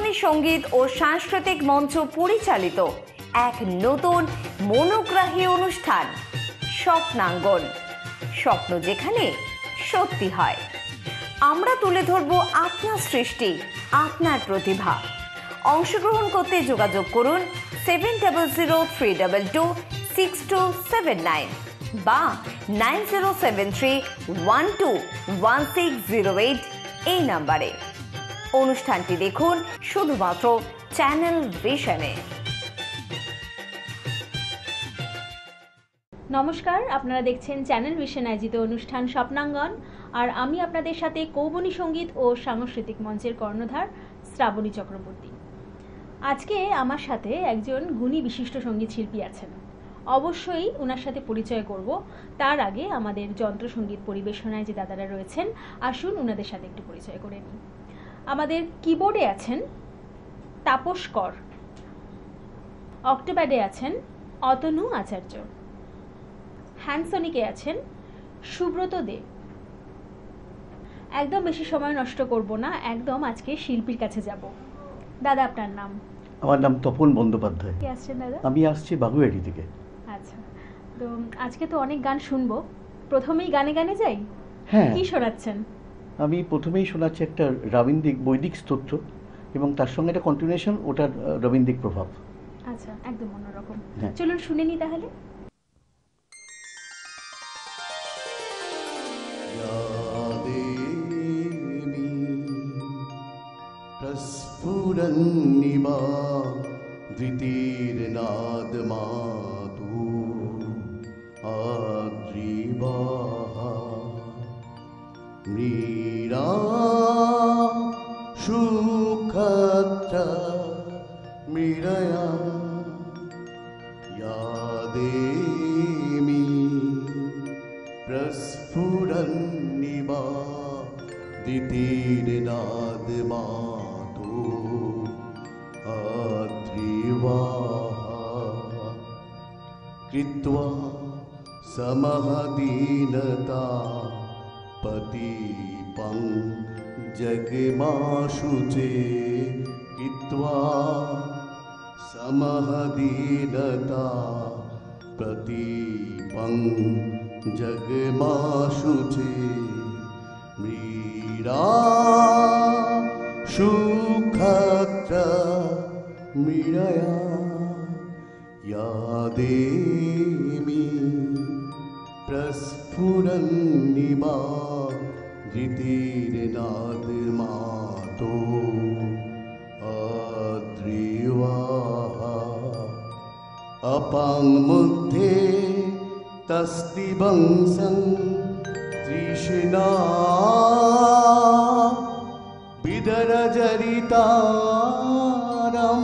কৌবনী সঙ্গীত ও সাংস্কৃতিক মঞ্চ পরিচালিত এক নতুন মনোগ্রাহী অনুষ্ঠান স্বপ্নাঙ্গন। স্বপ্ন যেখানে সত্যি হয়। আমরা তুলে ধরব আপনার সৃষ্টি, আপনার প্রতিভা। অংশগ্রহণ করতে যোগাযোগ করুন 7003226279 বা 9073121608 এই নাম্বারে। অনুষ্ঠানটি দেখুন শুধুমাত্র চ্যানেল ভিশনে। নমস্কার, আপনারা দেখছেন চ্যানেল ভিশন আয়োজিত অনুষ্ঠান স্বপ্নাঙ্গন, আর আমি আপনাদের সাথে কৌবনী সঙ্গীত ও সাংস্কৃতিক মঞ্চের কর্ণধার শ্রাবণী চক্রবর্তী। আজকে আমার সাথে একজন গুণী বিশিষ্ট সঙ্গীত শিল্পী আছেন। অবশ্যই ওনার সাথে পরিচয় করব। তার আগে আমাদের যন্ত্রসঙ্গীত পরিবেশনায় যে দাদারা রয়েছেন, আসুন ওনাদের সাথে একটু পরিচয় করে নিই। আমাদের কিবোর্ডে আছেন তাপস কর, অক্টোপ্যাডে আছেন অতনু আচার্য, হ্যান্ডসনিকে আছেন সুব্রত দে। একদম বেশি সময় নষ্ট করব না, একদম আজকে শিল্পীর কাছে যাব। দাদা, আপনার নাম? আমার নাম তপন বন্দ্যোপাধ্যায়। কে আসছেন দাদা? আমি আসছি বাগুয়াটি থেকে। আচ্ছা, তো আজকে তো অনেক গান শুনবো, প্রথমেই গানে গানে যাই। হ্যাঁ, কি শোনাচ্ছেন? আমি প্রথমেই শোনাচ্ছি একটা রবীন্দ্রিক বৈদিক স্তোত্র, এবং তার সঙ্গে একটা কন্টিনিউশন, ওটার রবীন্দ্রিক প্রভাব। আচ্ছা, একদম অন্যরকম। হ্যাঁ, চলুন শুনে নি তাহলে। प्रस्फुरन्निवा धृतिर्नादमातु आद्रिवाः मीरा शुखत्र मीरया या देवी प्रस्फुरन्निवा धृतिर्नादमातु आद्रिवाः कृत्वा समहदीनता पतिपं जगमाशुचे कृत्वा समहदीनता प्रतिपं जगमाशुचे मीरा शुखत्र मीरया या देवी प्रस्फुरन्निवा धृतिर्नादमातु आद्रिवाः अपाङ्मुग्धे तस्तिवंसं तृष्णा विदरजरितारं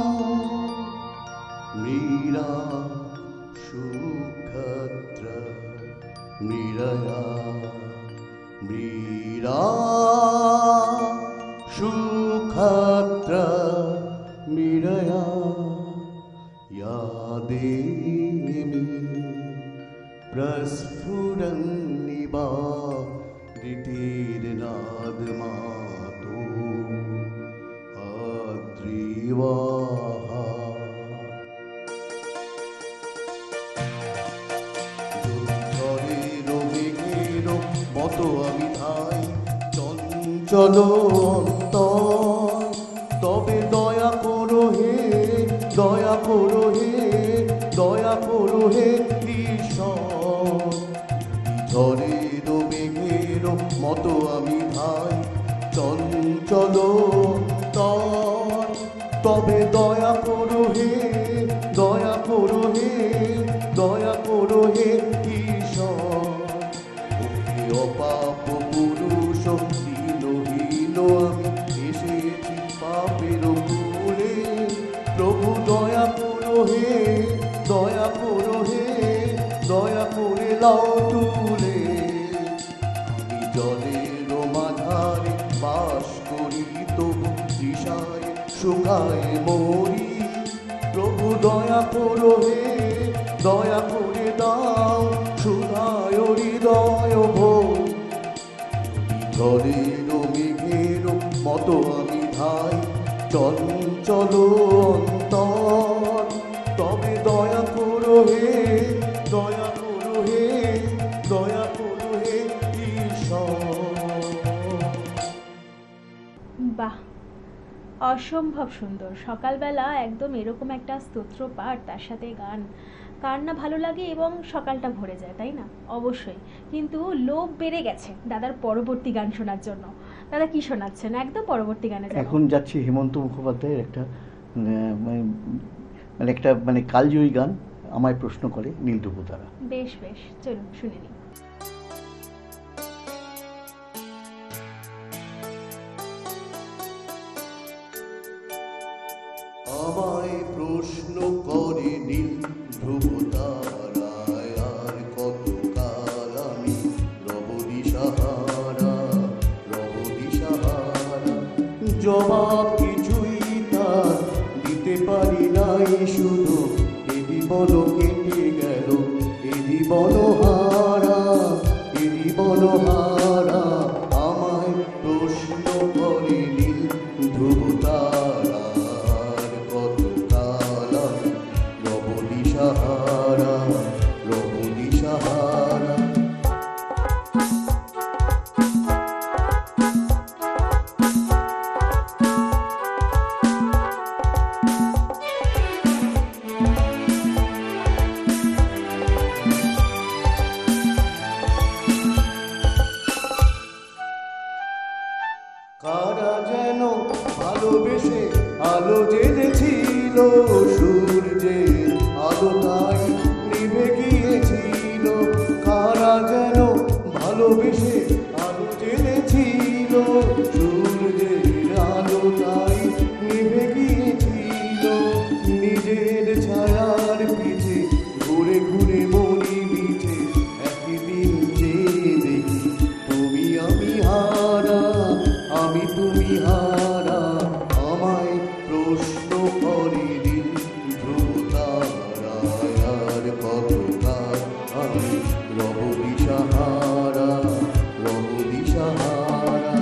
मीरा शुखत्र मीरया मीरा शुखत्र मीरया या देवी प्रस्फुरन्निवा धृतिर्नादमातु आद्रिवाः ঝড়েরও মেঘেরও মতো আমি ধাই চঞ্চল অন্তর, তবে দয়া করো হে, দয়া করো হে, দয়া করো হে ঈশ্বর। ঝড়েরও মেঘেরও মতো আমি ধাই চঞ্চল অন্তর, তবে দয়া করো হে, দয়া করো হে, দয়া করো হে ঈশ্বর। অপাপ পুরুষ দীনহীন আমি এসেছি পাপের কুলে, প্রভু দয়া করো হে, দয়া করো হে, দয়া করে লাও তুলে। আমি জলের মাঝারে বাস করি, তবু তৃষায় শুকায় মরি, প্রভু দয়া করো হে, দয়া করে দাও সুধায় হৃদয় ভোর। ঝড়ের মেঘের মতো আমি ধাই চঞ্চল অন্তর, তবে দয়া করো হে, দয়া করো হে, দয়া করো হে ঈশ্বর। বাহ, অসম্ভব সুন্দর। সকালবেলা একদম এরকম একটা স্তোত্র পাঠ, তার সাথে গান, কার না ভালো লাগে এবং সকালটা ভরে যায়, তাই না? অবশ্যই। কিন্তু লোভ বেড়ে গেছে দাদার পরবর্তী গান শোনার জন্য। দাদা কি শোনাচ্ছেন? একদম পরবর্তী গানে যাব। এখন যাচ্ছি হেমন্ত মুখোপাধ্যায়ের একটা মানে একটা মানে কালজয়ী গান, আমায় প্রশ্ন করে নীল ধ্রুবতারা। বেশ বেশ, চলুন শুনে নিই। আমায় প্রশ্ন করে নীল ধ্রুবতারায়, আর কতকাল আমি রব দিশাহারা, রব দিশাহারা। জবাব কিছুই তার দিতে পারি নাই, শুধু এ জীবন কেটে গেল, এ জীবন হারা, এ জীবন হারা। আমায় প্রশ্ন করে নীল ধ্রুবতারা, দিশাহারা, রব দিশাহারা। কারা যেন ভালোবেসে আলো জেনেছিল, সূর্যের আলো তাই নিভে গিয়েছিল। কারা যেন ভালোবেসে আলো জেনেছিল, সূর্যের আলো তাই নিভে গিয়েছিল। নিজের ছায়ার পিছে ঘুরে ঘুরে মরি মিছে, একদিন যে দেখি তুমি আমি হারা, আমি তুমি হারা। আমায় প্রশ্ন করে নীল ধ্রুবতারায়, আর কতকাল আমি রব দিশাহারা, রব দিশাহারা।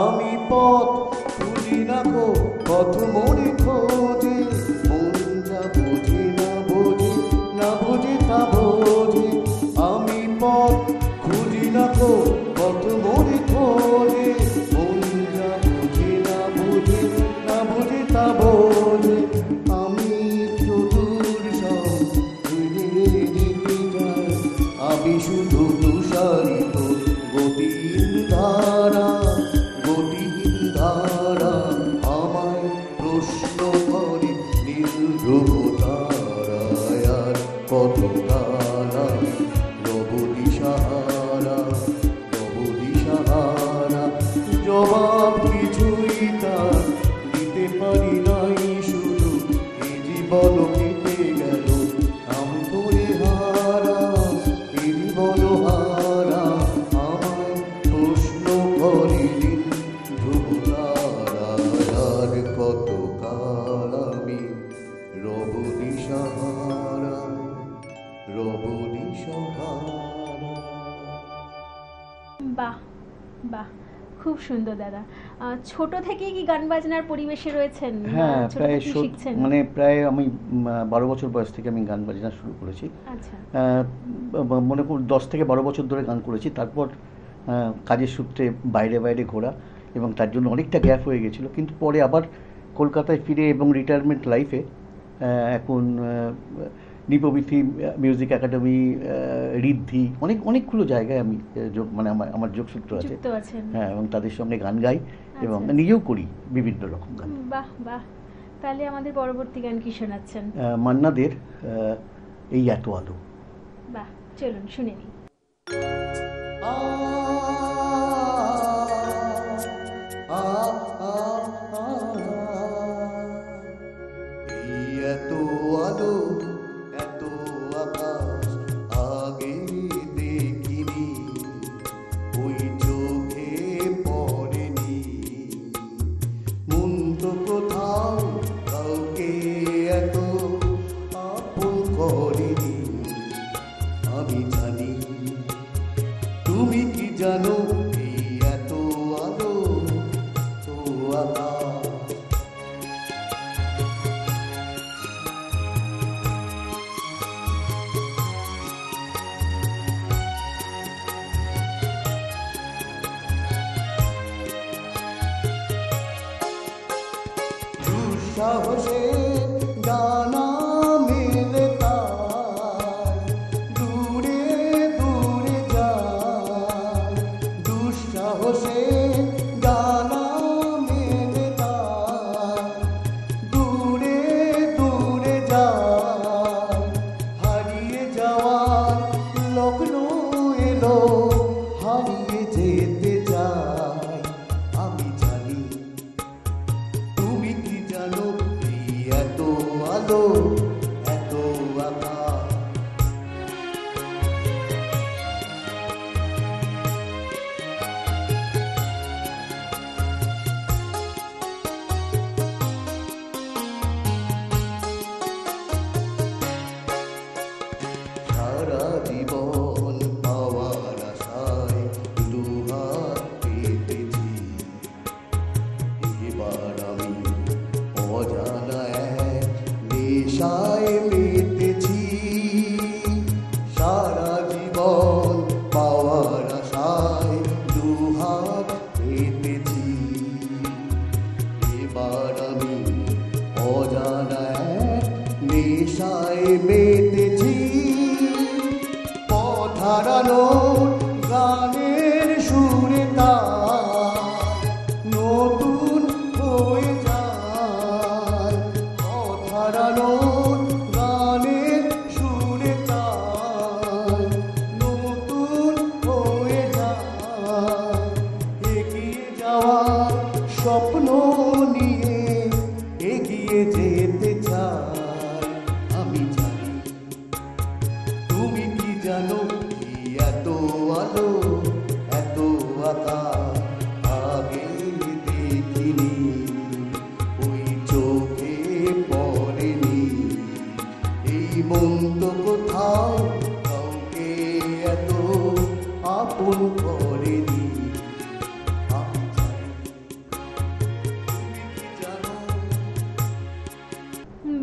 আমি পথ খুঁজি না গো, পথ মনে খোঁজে, মন যা বোঝে না বোঝে, না বোঝে তা বোঝে। আমি পথ খুঁজি না গো, পথ মনে খোঁজে, মন যা বোঝে না বোঝে, না বোঝে তা বোঝে। আমি চতুর সব ঘুরে যেতে যাই, আমি শুধু তুষারিত গতিহীন ধারা, গতিহীন ধারা। আমায় প্রশ্ন করে নীল ধ্রুবতারায়, আর কতকাল আমি রব দিশাহারা, রব দিশাহারা। জবাব কিছুই তার দিতে পারি নাই, শুধু এ জীবন কেটে গেল আম করে হারা, এ জীবন হারা। আমায় প্রশ্ন করে নীল ধ্রুবতারায়, আর কতকাল আমি রব দিশাহারা, রব দিশাহারা। বাহ বাহ, খুব সুন্দর দাদা। ছোট থেকেই কি গান বাজনার পরিবেশে রয়েছেন? হ্যাঁ, ছোট প্রায় থেকেই শিখছেন? মানে প্রায় আমি 12 বছর বয়স থেকে আমি গান বাজনা শুরু করেছি। আচ্ছা, মনে করুন 10 থেকে 12 বছর ধরে গান করেছি। তারপর কাজের সূত্রে বাইরে বাইরে ঘোরা, এবং তার জন্য অনেকটা গ্যাপ হয়ে গেছিলো। কিন্তু পরে আবার কলকাতায় ফিরে এবং রিটায়ারমেন্ট লাইফে এখন নিপবিথি মিউজিক একাডেমি, ঋদ্ধি, অনেকগুলো জায়গায় আমি মানে আমার যোগসূত্র আছে। যুক্ত আছেন। হ্যাঁ, এবং তাদের সঙ্গে গান গাই এবং আচ্ছা। নিজেও করি বিভিন্ন রকম গান। বাহ বাহ, তাহলে আমাদের পরবর্তী গান কি শোনাচ্ছেন? মান্নাদের এই এত আলো। বাহ, চলুন শুনে নিই। এই এত আলো, এত আকাশ আগে দেখিনি, ওই চোখে দুঃসাহসে ডানা মেলে তার, দূরে দূরে যায়। দুঃসাহসে ডানা মেলে তার, দূরে দূরে যায়। হারিয়ে যাওয়ার লগ্ন এলো, হারিয়ে যেতে চাই। আমি জানি তুমি কি জানো, এই এত আলো এত আকাশ। সারা জীবন পাওয়ার আশায় দুহাত পেতেছি, এবার আমি অজানা এক নেশায় মেতেছি। সারা জীবন পাওয়ার আশায় দুহাত পেতেছি, এবার আমি অজানা এক নেশায় মেতেছি। পথ হারানোর গানের সুরে তার নতুন হয়ে যায়। পথ হারানোর গানের সুরে তার নতুন হয়ে যায়। এগিয়ে যাওয়ার স্বপ্ন নিয়ে এগিয়ে যেতে চাই। আমি জানি তুমি কি জানো, কি এত আলো এত আকাশ আগে দেখিনি, ওই চোখে পড়েনি। এই মন তো কোথাও কাউকে এত আপন করেনি। আমি জানি তুমি কি জানো।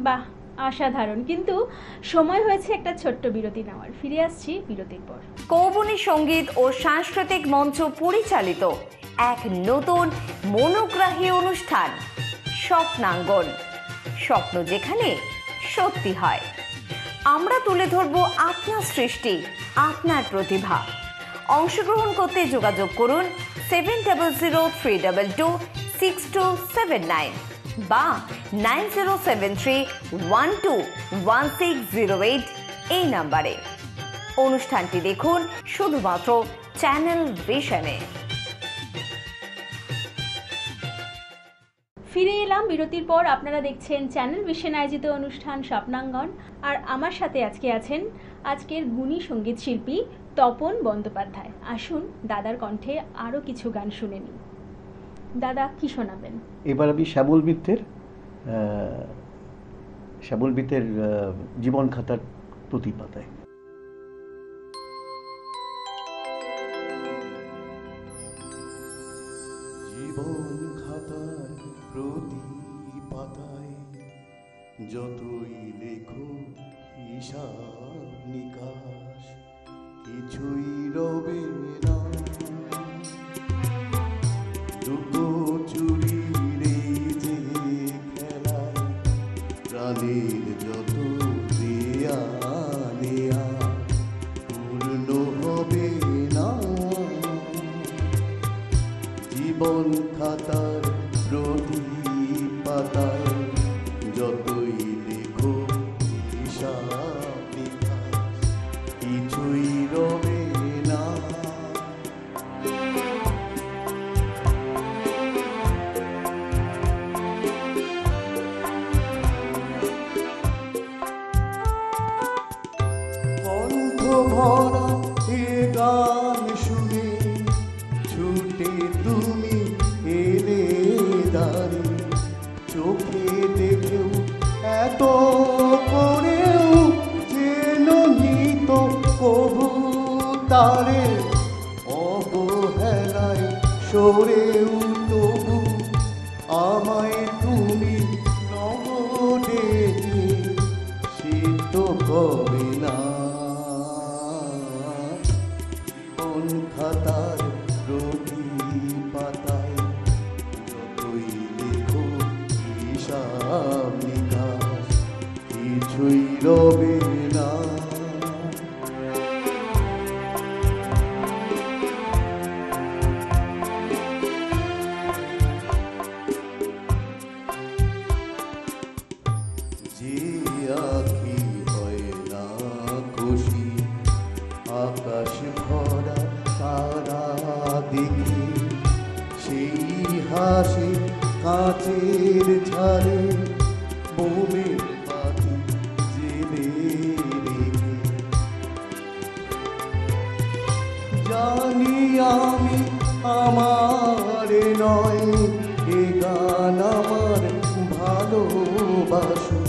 বাহ, অসাধারণ। কিন্তু সময় হয়েছে একটা ছোট্ট বিরতি নেওয়ার। ফিরে আসছি বিরতির পর। কৌবনী সঙ্গীত ও সাংস্কৃতিক মঞ্চ পরিচালিত এক নতুন মনোগ্রাহী অনুষ্ঠান স্বপ্নাঙ্গন। স্বপ্ন যেখানে সত্যি হয়। আমরা তুলে ধরব আপনার সৃষ্টি, আপনার প্রতিভা। অংশগ্রহণ করতে যোগাযোগ করুন 7003226279 বা 9073121608 এই নাম্বারে। অনুষ্ঠানটি দেখুন শুধুমাত্র চ্যানেল ভিশনে। ফিরে এলাম বিরতির পর। আপনারা দেখছেন চ্যানেল ভিশন আয়োজিত অনুষ্ঠান স্বপ্নাঙ্গন। আর আমার সাথে আজকে আছেন আজকের গুণী সঙ্গীত শিল্পী তপন বন্দ্যোপাধ্যায়। আসুন দাদার কণ্ঠে আরও কিছু গান শুনে নিই। দাদা, কি শোনাবেন? এবার আমি শ্যামল মিত্রের জীবন খাতার প্রতি পাতায়। জীবন খাতার প্রতি পাতায় যতই লেখো হিসাব নিকাশ, কিছুই রবে না। দুটো চুরির এই যে খেলায় প্রাণের যত দেয়া নেয়া পূর্ণ হবে না। জীবন খাতার প্রতি পাতায় যতই লেখো হিসাব নিকাশ, কিছুই রবে না। কণ্ঠ ভরা এ গান শুনে ছুটে তুমি এলে দাঁড়ে, চোখে দেখেও এত করেও যেন নিত কবু তারে। অবহেলায় সরেও তবু আমায় তুমি নগদে সে তো হবে না। জীবন খাতার প্রতি পাতায় যতই লেখো হিসাব ঘাসে কাঁচের ঝাড়ে মোমের বাতি জেলে রেখে জানি আমি আমার নয় এ গান আমার ভালোবাসো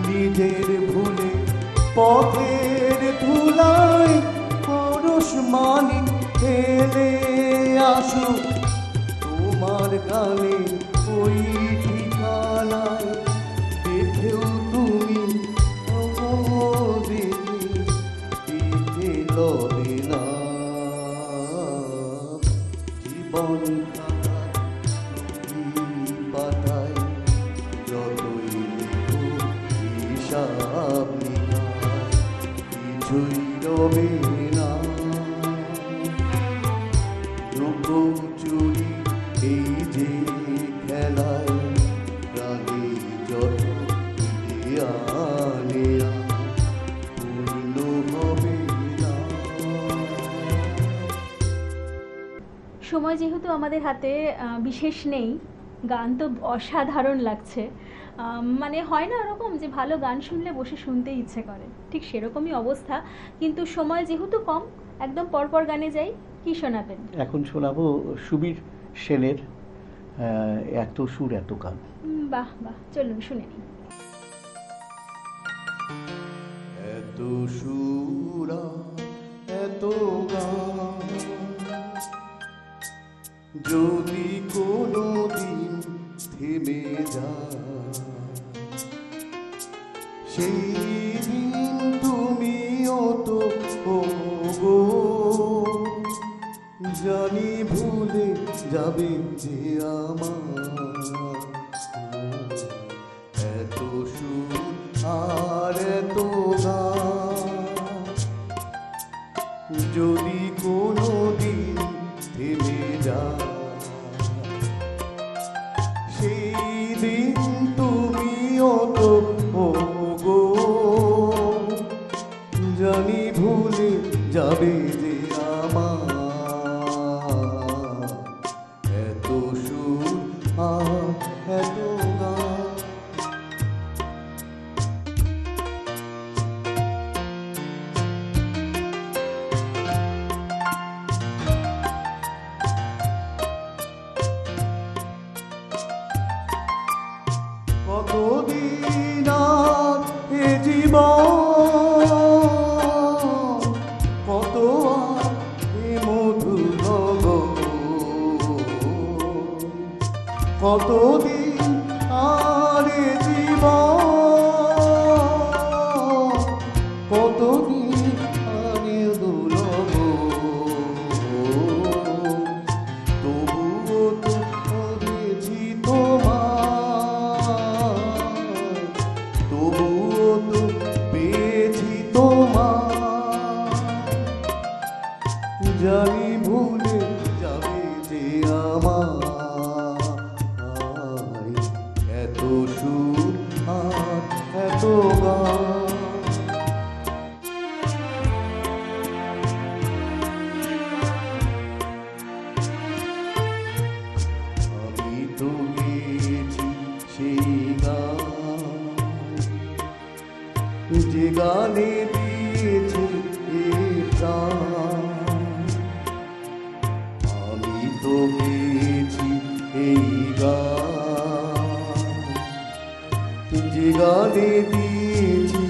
নিজের ভুলে পথের ধুলায় পরশ মানি ফেলে আসো তোমার গানে ওই ঠিকানায় দেখেও তুমি দেখে লবে না জীবন পাতায় যতই লেখো হিসাব নিকাশ কিছুই রবে না লুকোচুরি এই যে খেলায় প্রাণী যত আনে পূর্ণ হবে না। সময় যেহেতু আমাদের হাতে বিশেষ নেই, গান তো অসাধারণ লাগছে। মানে হয় না ওরকম যে ভালো গান শুনলে বসে শুনতে ইচ্ছে করে, ঠিক সেরকমই অবস্থা। কিন্তু সময় যেহেতু কম, একদম পরপর গানে যাই। কি শোনাবেন? এখন শোনাবো সুবীর সেনের এত সুর এত গান। বাহ বাহ, চলুন শুনে নিই। এত সুরা এত গান যদি কোনো দিন থেমে যায় সেই দিন তুমিও তো গো জানি ভুলে যাবে যে আমার এত সুর আর এত গান যদি কোনো দিন থেমে যায় সেই দিন তুমিও তো গো জানি ভুলে যাবে যে আমার এত সুর আর এত গান। কতদিন আর এ জীবন কত আর এ মধুর কতদিন আর এ জীবন কতদিন আর এ দুর্লভ তবুও তো করেছি তোমার তবুও তো পেয়েছি তোমার জানি ভুলে যাবে যে আমার এত সুর আর এত গান। আমি তো গেছি সেই গান যে গানে দিয়েছে এ প্রাণ আমি তো গেছি এই গান যে গানে দিয়েছি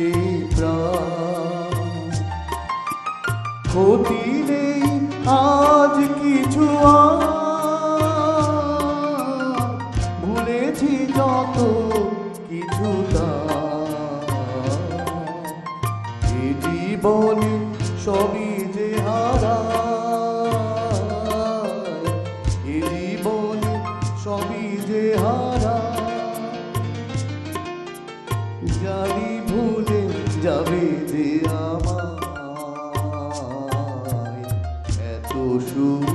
এই প্রাণ ক্ষতি নেই আজ কিছু ভুলেছি যত কিছু এ জীবনে সবই যে হারা এ জীবনে সবই যে হারা জানি ভুলে যাবে যে আমার এত সুর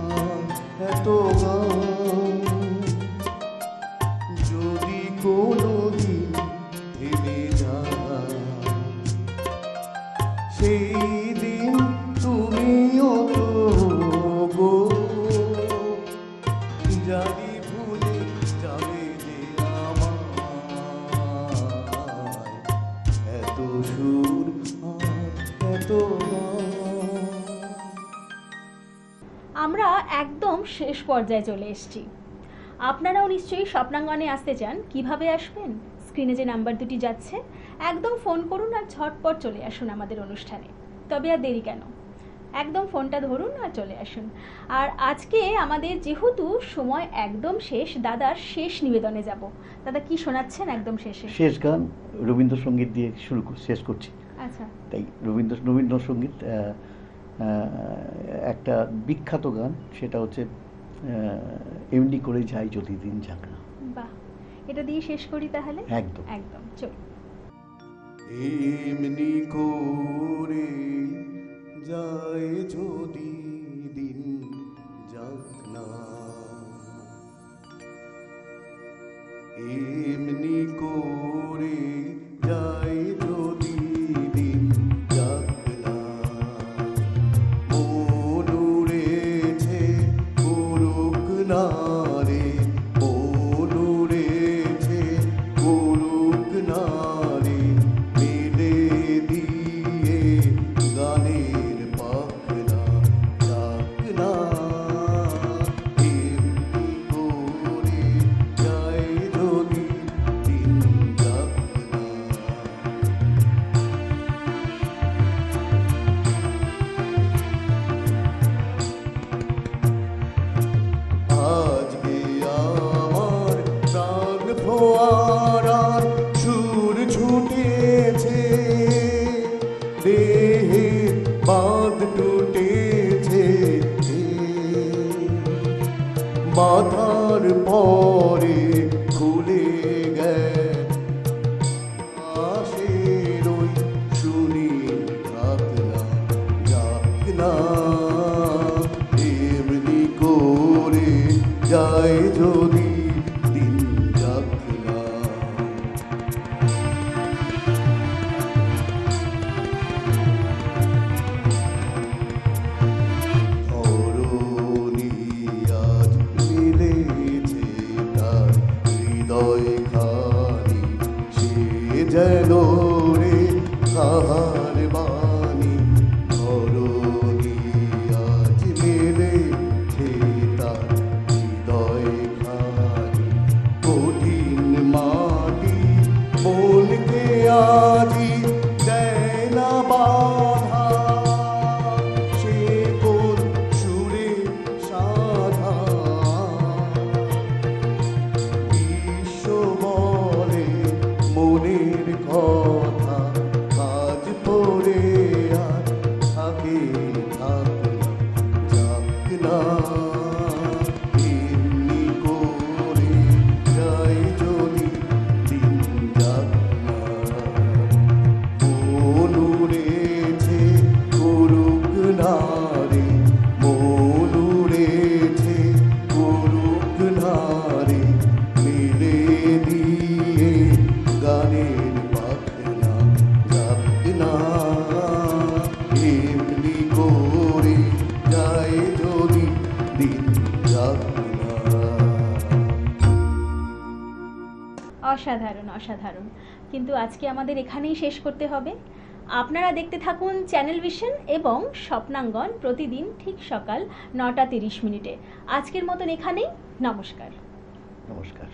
আর এত গান যদি কোনো দিন থেমে যায় সেই দিন তুমিও তো গো একদম শেষ পর্যায়ে চলে এসেছি। আপনারাও নিশ্চয়ই স্বপ্নাঙ্গনে আসতে চান। কিভাবে আসবেন? স্ক্রিনে যে নাম্বার দুটি যাচ্ছে, একদম ফোন করুন আর ঝটপট চলে আসুন আমাদের অনুষ্ঠানে। তবে আর দেরি কেন, একদম ফোনটা ধরুন আর চলে আসুন। আর আজকে আমাদের যেহেতু সময় একদম শেষ, দাদার শেষ নিবেদনে যাব। দাদা কি শোনাচ্ছেন একদম শেষে? শেষ গান রবীন্দ্রসঙ্গীত দিয়ে শেষ করছি। আচ্ছা, তাই রবীন্দ্রসঙ্গীত একটা বিখ্যাত গান, সেটা হচ্ছে এমনি করে যাই যদি দিন যাক না। বাহ, এটা দিয়ে শেষ করি তাহলে। একদম একদম চল। এমনি করে যায় যদি দিন যাক না, এমনি করে যায় যদি দিন যাক না, মন উড়েছে উড়ুক না রে, মন উড়েছে উড়ুক না রে, মেলে দিয়ে গানের পাখনা যাক না, এমনি করে যায় যদি দিন যাক না। আজকে আমার প্রাণ ফোয়ারার সুর ছুটেছে, দেহে বাঁধ টুটেছে, মাথার পরে খুলে গেছে ওই শুনি যাক না, এমনি করে যায় যদি দিন যাক না। ধরণী আজ মিলেছে তার হৃদয় খানি, সে যেন রে কাহার বাণী, ধরণী আজ মিলেছে তার হৃদয় খানি, কঠিন মাটি মনকে আজি দেয় না বাধা, সে কোন সুরে সাধা, বিশ্ব বলে মনের কথা, কাজ পড়ে আর থাকে যাক না, এমনি করে যায় যদি দিন যাক না, মন উড়েছে উড়ুক না রে, মন উড়েছে উড়ুক না রে, মিলে দিয়ে গানের পাখনা যাক না, এমনি করে যায় যদি দিন যাক না। অসাধারণ অসাধারণ। কিন্তু আজকে আমাদের এখানেই শেষ করতে হবে। আপনারা দেখতে থাকুন চ্যানেল ভিশন এবং স্বপ্নাঙ্গন প্রতিদিন ঠিক সকাল 9টা 30 মিনিটে। আজকের মতন এখানেই। নমস্কার। নমস্কার।